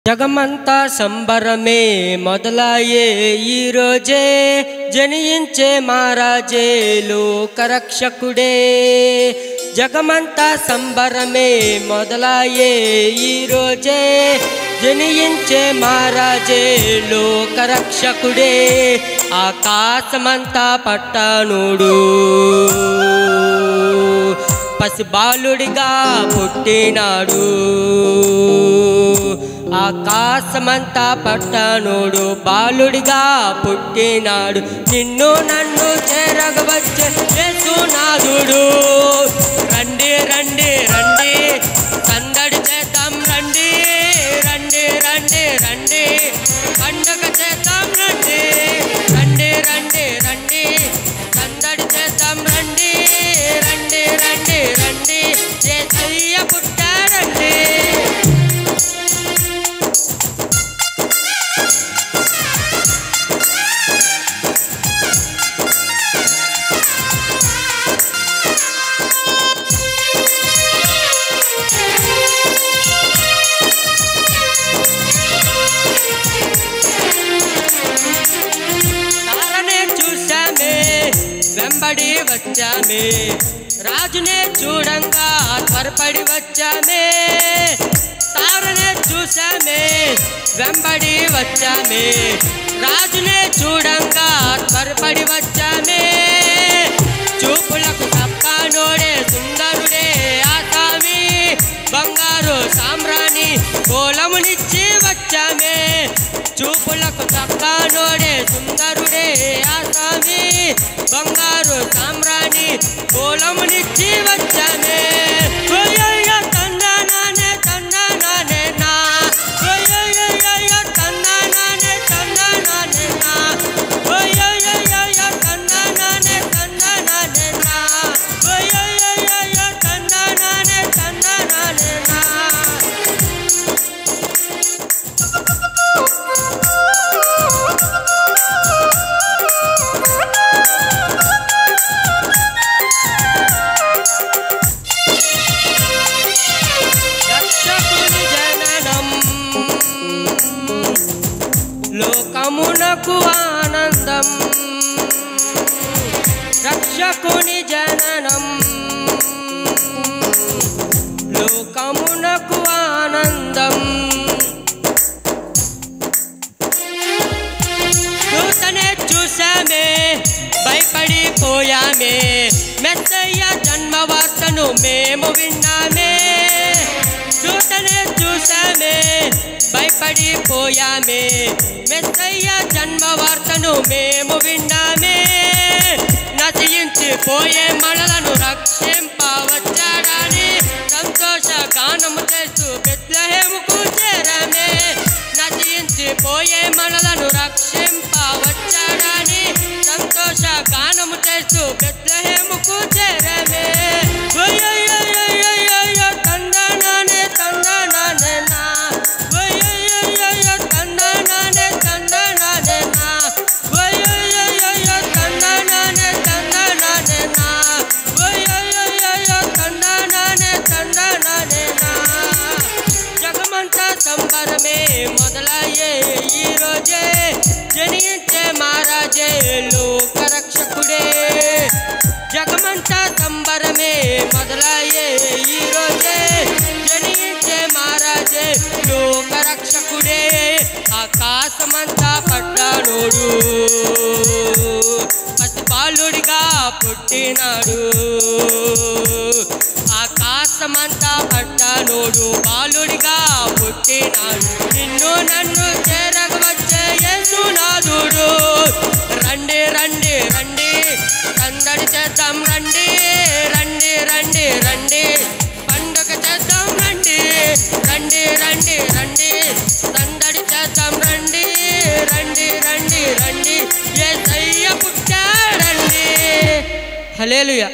జగమంతా సంబరమే మొదలాయే ఈ రోజే జనించే మహారాజే లోకరక్షకుడే। జగమంతా సంబరమే మొదలాయే ఈ రోజే జనించే మహారాజే లోకరక్షకుడే। ఆకాశమంతా పట్టానుడు పసిబాలుడిగా పుట్టినాడు। ఆకాశమంతా పట్టానుడు బాలుడిగా పుట్టినాడు। నిన్ను నన్ను చేరగవచ్చే యేసునాథుడు। రండి రండి రండి సందడి చేద్దాం రండి రండి రండి రండి పండగ చేద్దాం రండి రండి రండి రండి సందడి చేద్దాం రండి రండి రండి రండి యేసయ్య పుట్టాడండి। వెంబడి వచ్చామే రాజునే చూడంగా త్వరపడి వచ్చామే। తారనే చూసామే వెంబడి వచ్చామే రాజునే చూడంగా త్వరపడి వచ్చామే। చూపులకు తప్పనోడే సుందరుడే ఆసామి బంగారు సామ్రాణి కోలమునిచ్చి వచ్చామే। చూపులకు తప్పనోడే సుందరుడే ఆసామి బంగారు సామ్రాణి కోలమునిచ్చి వచ్చామే। తందనానే తందనానే నా తందనానే తందనానే నా తందనానే తందనానే నా తందనానే తందనానే నా। లోకమునకు ఆనందం రక్షకుని జననం లోకమునకు ఆనందం। దూతనే చూసామే భయపడిపోయామే మెస్సయ్య జన్మ వార్తను మేము విన్నామే। దూతనే చూసామే భయపడిపోయామే మెస్సయ్య జన్మ వార్తను మేము విన్నామే। నశించిపోయే మనలను రక్షింపవచ్చాడని సంతోష గానము చేస్తూ బెత్లెహేముకు చేరామే। నశించిపోయే మనలను రక్షింపవచ్చాడని సంతోష గానము చేస్తూ బెత్లెహేముకు చేరామే। తందనానే తందనానే నా తందనానే తందనానే నా తందనానే తందనానే నా తందనానే తందనానే నా। జగమంతా సంబరమే మొదలయ్యే ఈ రోజే జనించే మహారాజే లోకరక్షకుడే। జగమంతా సంబరమే మొదలయ్యే ఈ రోజే జనించే మహారాజే లోకరక్షకుడే। ఆకాశమంతా పట్టానుడు పసిబాలుడిగా పుట్టినాడు। ఆకాశమంతా పట్టానుడు బాలుడిగా పుట్టినాడు। నిన్ను నన్ను చేరగవచ్చే యేసునాథుడు। రండి రండి రండి సందడి చేద్దాం రండి రండి రండి రండి పండుగ చేద్దాం రండి రండి రండి రండి సందడి చేద్దాం రండి రండి రండి రండి యేసయ్య పుట్టాడండి। హల్లెలూయా।